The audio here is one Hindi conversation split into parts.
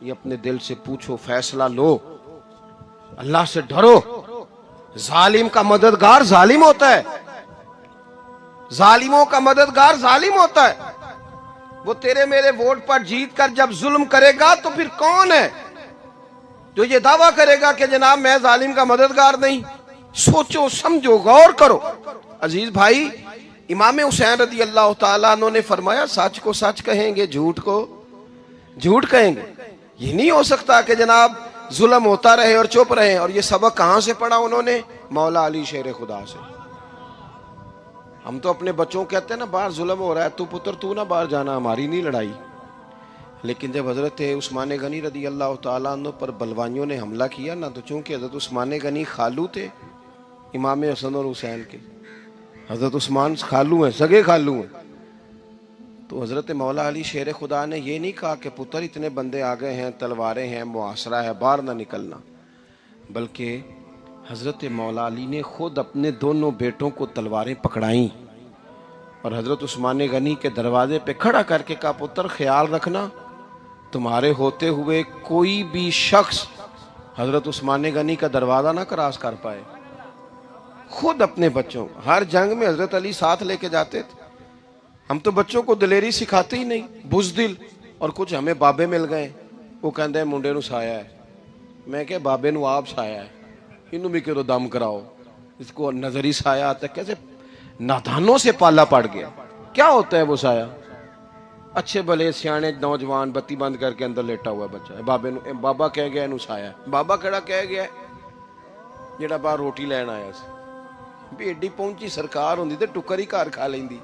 ये अपने दिल से पूछो, फैसला लो, अल्लाह से डरो। जालिम का मददगार जालिम होता है, जालिमों का मददगार जालिम होता है। वो तेरे मेरे वोट पर जीत कर जब जुल्म करेगा तो फिर कौन है जो ये दावा करेगा कि जनाब मैं जालिम का मददगार नहीं? सोचो, समझो, गौर करो। अजीज भाई, इमाम हुसैन रदी अल्लाह ताला अन्हु ने फरमाया, सच को सच कहेंगे, झूठ को झूठ कहेंगे। ये नहीं हो सकता कि जनाब जुल्म होता रहे और चुप रहे। और ये सबक कहां से पढ़ा उन्होंने? मौला अली शेर खुदा से। हम तो अपने बच्चों को कहते हैं ना, बाहर जुल्म हो रहा है, तू पुत्र तू ना बाहर जाना, हमारी नहीं लड़ाई। लेकिन जब हजरत उस्मान गनी रदी अल्लाह ताला अन्हु पर बलवानियों ने हमला किया ना, तो चूंकि हजरत उस्मान गनी खालू थे इमाम हसन और हुसैन के, हजरत उस्मान खालू हैं, सगे खालू हैं, तो हजरत मौला अली शेर खुदा ने ये नहीं कहा कि पुत्र इतने बंदे आ गए हैं, तलवारें हैं, मुआसरा है, बाहर ना निकलना। बल्कि हजरत मौला अली ने खुद अपने दोनों बेटों को तलवारें पकड़ाई और हजरत उस्मान गनी के दरवाजे पे खड़ा करके कहा, पुत्र ख्याल रखना, तुम्हारे होते हुए कोई भी शख्स हजरत उस्मान गनी का दरवाजा ना क्रॉस कर पाए। खुद अपने बच्चों, हर जंग में हजरत अली साथ लेके जाते थे। हम तो बच्चों को दिलेरी सिखाते ही नहीं, बुजदिल। और कुछ हमें बाबे मिल गए, वो कहते हैं मुंडे नू साया है। मैं क्या, बाबे नू आप साया है, इनू भी करो दम कराओ, इसको नजरी साया आता। कैसे नादानों से पाला पड़ गया। क्या होता है वो साया? अच्छे भले सियाने नौजवान बत्ती बंद करके अंदर लेटा हुआ बच्चा, बाबे नू बाबा कह गया इनू साया। बाबा केड़ा कह गया? जेड़ा बाहर रोटी लैन आया सी। भी एडी पहुंची सरकार होंदी ते टुकर ही घर खा लेंदी।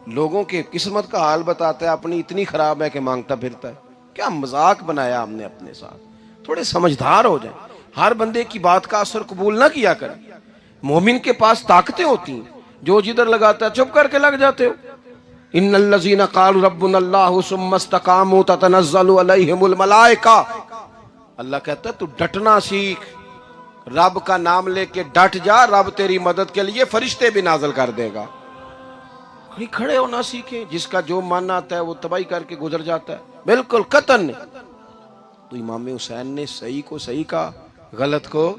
लोगों के किस्मत का हाल बताता है, अपनी इतनी खराब है कि मांगता फिरता है। क्या मजाक बनाया हमने अपने साथ। थोड़े समझदार हो जाए, हर बंदे की बात का असर कबूल ना किया करें। मोमिन के पास ताकतें होती हैं, जो जिधर लगाता है चुप करके लग जाते हो। इन्नल्लज़ीना क़ालू रब्बुनल्लाहु सुम्मा इस्तक़ामू ततनज़्ज़लु अलैहिमुल मलाइका। अल्लाह कहता है तू डटना सीख, रब का नाम लेके डट जा, रब तेरी मदद के लिए फरिश्ते भी नाज़िल कर देगा। कहीं खड़े होना सीखे, जिसका जो मन आता है वो तबाही करके गुजर जाता है, बिल्कुल कतन नहीं। तो इमाम हुसैन ने सही को सही कहा, गलत को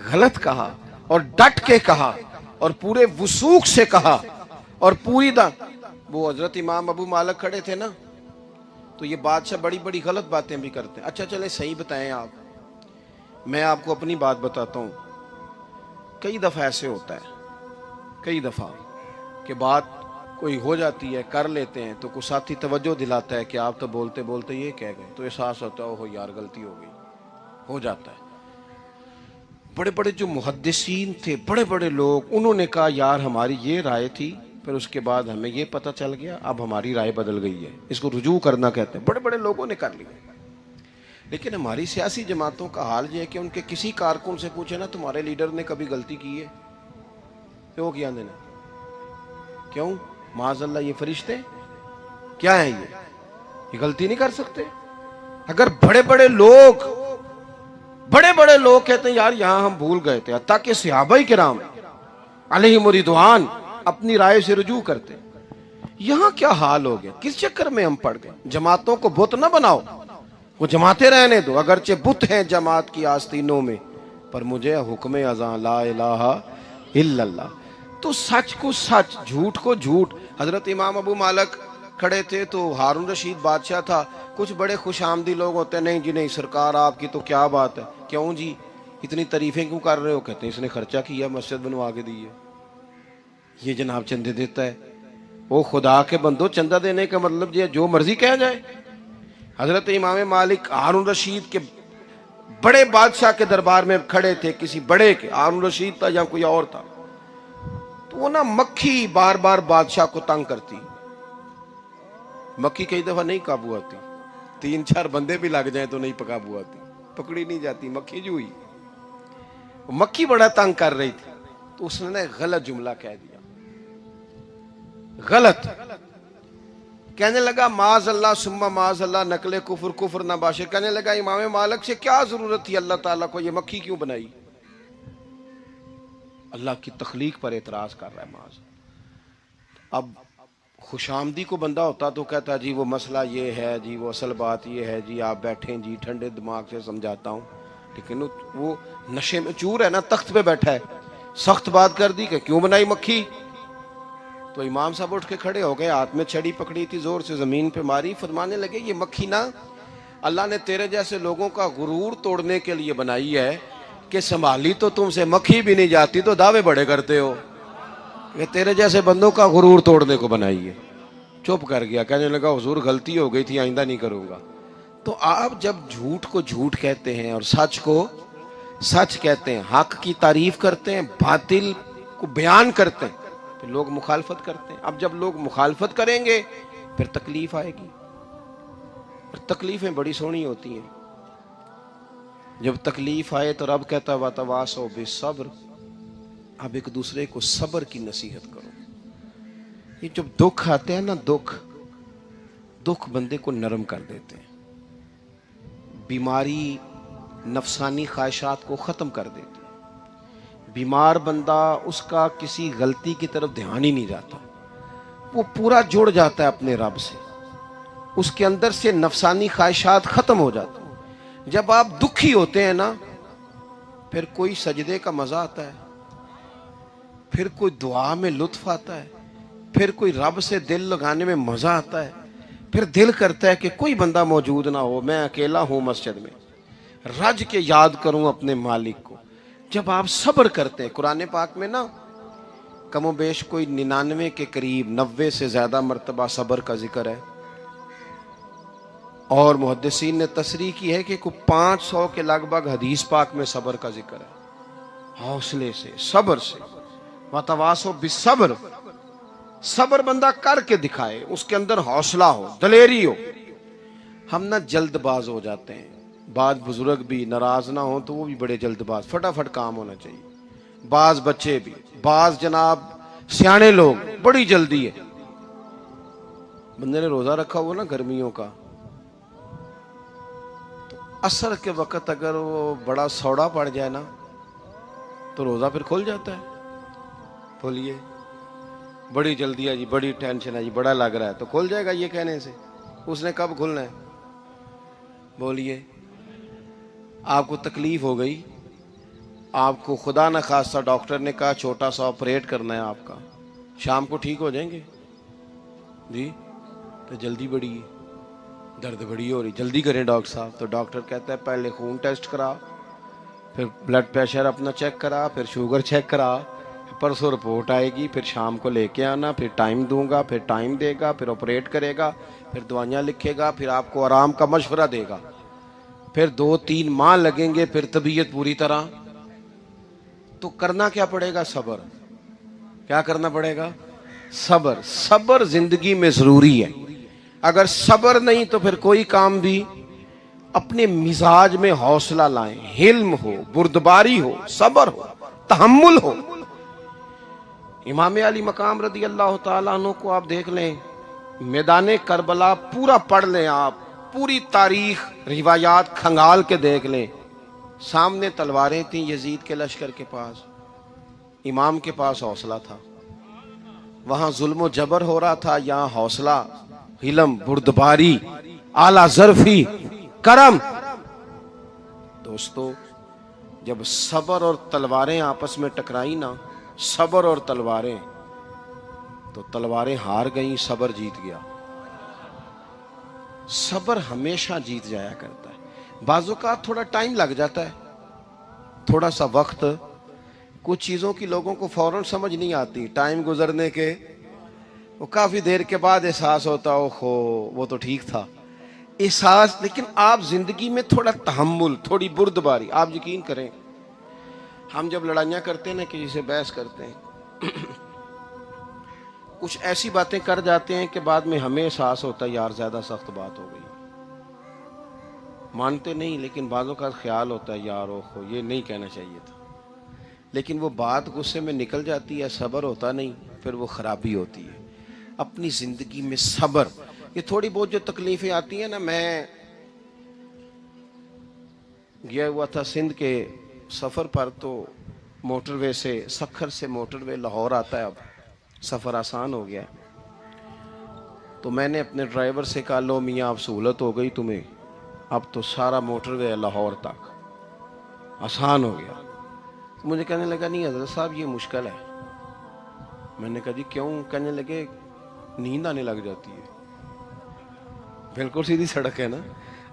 गलत कहा, और डट के कहा, और पूरे वसूख से कहा, और पूरी वो हजरत इमाम अबू मालिक खड़े थे ना, तो ये बादशाह बड़ी बड़ी गलत बातें भी करते हैं। अच्छा चले सही बताएं आप, मैं आपको अपनी बात बताता हूं। कई दफा ऐसे होता है, कई दफा कि बात कोई हो जाती है, कर लेते हैं, तो कोई साथी तवज्जो दिलाता है कि आप तो बोलते बोलते ये कह गए, तो एहसास होता है ओहो यार गलती हो गई, हो जाता है। बड़े बड़े जो मुहद्दिसीन थे, बड़े बड़े लोग, उन्होंने कहा यार हमारी ये राय थी, फिर उसके बाद हमें ये पता चल गया, अब हमारी राय बदल गई है, इसको रुजू करना कहते हैं। बड़े बड़े लोगों ने कर लिया। लेकिन हमारी सियासी जमातों का हाल ये है कि उनके किसी कारकुन से पूछे ना, तुम्हारे लीडर ने कभी गलती की है? तो क्या देना, क्यों माज़अल्लाह ये फरिश्ते क्या है, ये गलती नहीं कर सकते। अगर बड़े बड़े लोग कहते हैं यार यहां हम भूल गए थे, ताकि सहाबाए किराम अलैहिम रिदवान अपनी राय से रुजू करते, यहां क्या हाल हो गया, किस चक्कर में हम पड़ गए। जमातों को बुत ना बनाओ, वो जमातें रहने दो, अगरचे बुत हैं जमात की आस्तीनों में, पर मुझे हुक्म अज़ां ला इलाहा इल्लल्लाह। तो सच को सच, झूठ को झूठ। हजरत इमाम अबू मालिक खड़े थे, तो हारून रशीद बादशाह था। कुछ बड़े खुशामदी लोग होते हैं, नहीं जी नहीं सरकार आपकी तो क्या बात है, क्यों जी इतनी तारीफें क्यों कर रहे हो? कहते हैं इसने खर्चा किया, मस्जिद बनवा के दी है, ये जनाब चंदे देता है। वो खुदा के बंदो, चंदा देने का मतलब ये जो मर्जी कहा जाए। हजरत इमाम मालिक हारून रशीद के बड़े बादशाह के दरबार में खड़े थे, किसी बड़े के, हारून रशीद था या कोई और था, तो वो ना मक्खी बार बार बादशाह को तंग करती। मक्खी कई दफा नहीं काबू आती, 3-4 बंदे भी लग जाए तो नहीं काबू आती, पकड़ी नहीं जाती, मक्खी जो हुई। मक्खी बड़ा तंग कर रही थी, तो उसने ना गलत जुमला कह दिया, गलत कहने लगा माज़अल्लाह सुम्मा माज़अल्लाह, नकले कुफर कुफर ना बाशे। कहने लगा इमाम मालिक से क्या जरूरत थी अल्लाह ताला को ये मक्खी क्यों बनाई? अल्लाह की तख्लीक पर एतराज कर रहा है माज। अब खुशामदी को बंदा होता तो कहता जी वो मसला ये है जी, वो असल बात ये है जी, आप बैठें जी, ठंडे दिमाग से समझाता हूँ। लेकिन वो नशे में चूर है ना, तख्त पे बैठा है, सख्त बात कर दी कि क्यों बनाई मक्खी। तो इमाम साहब उठ के खड़े हो गए, हाथ में छड़ी पकड़ी थी, जोर से जमीन पे मारी, फरमाने लगे ये मक्खी ना अल्लाह ने तेरे जैसे लोगों का गुरूर तोड़ने के लिए बनाई है कि संभाली तो तुमसे मक्खी भी नहीं जाती तो दावे बड़े करते हो, ये तेरे जैसे बंदों का गुरूर तोड़ने को बनाई है। चुप कर गया, कहने लगा हुजूर गलती हो गई थी, आइंदा नहीं करूंगा। तो आप जब झूठ को झूठ कहते हैं और सच को सच कहते हैं, हक की तारीफ करते हैं, बातिल को बयान करते हैं, फिर लोग मुखालफत करते हैं। अब जब लोग मुखालफत करेंगे फिर तकलीफ आएगी, और तकलीफें बड़ी सोहनी होती हैं। जब तकलीफ आए तो रब कहता वातवासो बिस्सब्र, अब एक दूसरे को सब्र की नसीहत करो। ये जब दुख आते हैं ना, दुख बंदे को नरम कर देते हैं, बीमारी नफसानी ख्वाहिशात को ख़त्म कर देती है। बीमार बंदा, उसका किसी गलती की तरफ ध्यान ही नहीं जाता, वो पूरा जुड़ जाता है अपने रब से, उसके अंदर से नफसानी ख्वाहिशात ख़त्म हो जाती हैं। जब आप दुखी होते हैं ना, फिर कोई सजदे का मज़ा आता है, फिर कोई दुआ में लुत्फ आता है, फिर कोई रब से दिल लगाने में मज़ा आता है, फिर दिल करता है कि कोई बंदा मौजूद ना हो, मैं अकेला हूँ मस्जिद में, रज के याद करूँ अपने मालिक को। जब आप सब्र करते हैं, कुरान पाक में ना कमोबेश कोई 99 के करीब 90 से ज़्यादा मरतबा सब्र का जिक्र है, और मुहद्दिसीन ने तसरीह की है कि कोई 500 के लगभग हदीस पाक में सब्र का जिक्र है। हौसले से, सब्र से, वतवासो बिस्सब्र, सब्र बंदा करके दिखाए, उसके अंदर हौसला हो, दलेरी हो। हम ना जल्दबाज हो जाते हैं, बाज बुजुर्ग भी नाराज ना हो तो वो भी बड़े जल्दबाज, फटाफट काम होना चाहिए, बाज बच्चे भी, बाज जनाब सियाने लोग, बड़ी जल्दी है। बंदे ने रोजा रखा हुआ ना गर्मियों का, तो असर के वक्त अगर वो बड़ा सौड़ा पड़ जाए ना तो रोजा फिर खुल जाता है। बोलिए बड़ी जल्दी है जी, बड़ी टेंशन है जी, बड़ा लग रहा है, तो खुल जाएगा ये कहने से। उसने कब खुलना है? बोलिए आपको तकलीफ हो गई, आपको खुदा न खास्ता डॉक्टर ने कहा छोटा सा ऑपरेट करना है आपका, शाम को ठीक हो जाएंगे जी, तो जल्दी बड़ी है, दर्द बड़ी हो रही, जल्दी करें डॉक्टर साहब। तो डॉक्टर कहता है पहले खून टेस्ट करा, फिर ब्लड प्रेशर अपना चेक करा, फिर शुगर चेक करा, परसों रिपोर्ट आएगी, फिर शाम को लेके आना, फिर टाइम दूंगा, फिर टाइम देगा, फिर ऑपरेट करेगा, फिर दवाइयाँ लिखेगा, फिर आपको आराम का मशवरा देगा, फिर 2-3 माह लगेंगे, फिर तबीयत पूरी तरह। तो करना क्या पड़ेगा? सब्र। क्या करना पड़ेगा? सब्र। सब्र जिंदगी में जरूरी है। अगर सब्र नहीं तो फिर कोई काम भी, अपने मिजाज में हौसला लाएं, हिल्म हो, बुर्दबारी हो, सब्र हो, तहम्मुल हो। इमाम अली मकाम रदी अल्लाह ताला अन्हु को आप देख लें, मैदान करबला पूरा पढ़ लें आप, पूरी तारीख रिवायात खंगाल के देख लें। सामने तलवारें थीं यजीद के लश्कर के पास, इमाम के पास हौसला था। वहां जुल्म जबर हो रहा था, यहाँ हौसला, हिलम, बुर्दबारी, आला ज़र्फी, करम। दोस्तों जब सब्र और तलवारें आपस में टकराई ना, सब्र और तलवारें, तो तलवारें हार गई, सब्र जीत गया। सब्र हमेशा जीत जाया करता है। बाजू का थोड़ा टाइम लग जाता है, थोड़ा सा वक्त, कुछ चीज़ों की लोगों को फौरन समझ नहीं आती, टाइम गुजरने के वो काफ़ी देर के बाद एहसास होता, ओहो वो तो ठीक था, एहसास। लेकिन आप जिंदगी में थोड़ा तहम्मुल, थोड़ी बुर्दबारी, आप यकीन करें, हम जब लड़ाइयाँ करते हैं ना, किसी से बहस करते हैं कुछ ऐसी बातें कर जाते हैं कि बाद में हमें एहसास होता है यार ज़्यादा सख्त बात हो गई, मानते नहीं, लेकिन बाज़ों का ख्याल होता है यार ओहो ये नहीं कहना चाहिए था, लेकिन वो बात गुस्से में निकल जाती है, सब्र होता नहीं, फिर वो ख़राबी होती है। अपनी ज़िंदगी में सब्र, ये थोड़ी बहुत जो तकलीफ़ें आती हैं ना, मैं गया हुआ था सिंध के सफ़र पर, तो मोटरवे से, सखर से मोटरवे लाहौर आता है, अब सफ़र आसान हो गया है। तो मैंने अपने ड्राइवर से कहा, लो मियाँ अब सहूलत हो गई तुम्हें, अब तो सारा मोटरवे लाहौर तक आसान हो गया। तो मुझे कहने लगा, नहीं हजरत साहब ये मुश्किल है। मैंने कहा जी क्यों? कहने लगे नींद आने लग जाती है। बिल्कुल सीधी सड़क है ना,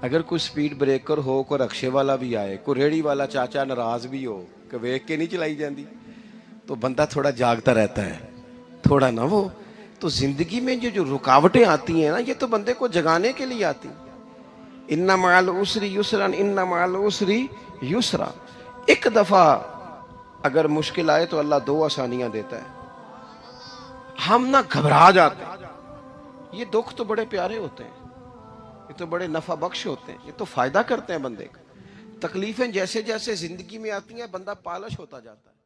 अगर कोई स्पीड ब्रेकर हो, कोई रक्शे वाला भी आए, कोई रेहड़ी वाला चाचा नाराज भी हो कि वेख के नहीं चलाई जाती, तो बंदा थोड़ा जागता रहता है, थोड़ा ना वो। तो जिंदगी में जो जो रुकावटें आती हैं ना, ये तो बंदे को जगाने के लिए आती। इन्ना माल उसरी युसरन, इन्ना माल उसरी युसरा। एक दफा अगर मुश्किल आए तो अल्लाह दो आसानियां देता है। हम ना घबरा जाते हैं। ये दुख तो बड़े प्यारे होते हैं, ये तो बड़े नफा बख्श होते हैं, ये तो फायदा करते हैं बंदे का। तकलीफें जैसे जैसे जिंदगी में आती हैं, बंदा पालिश होता जाता है।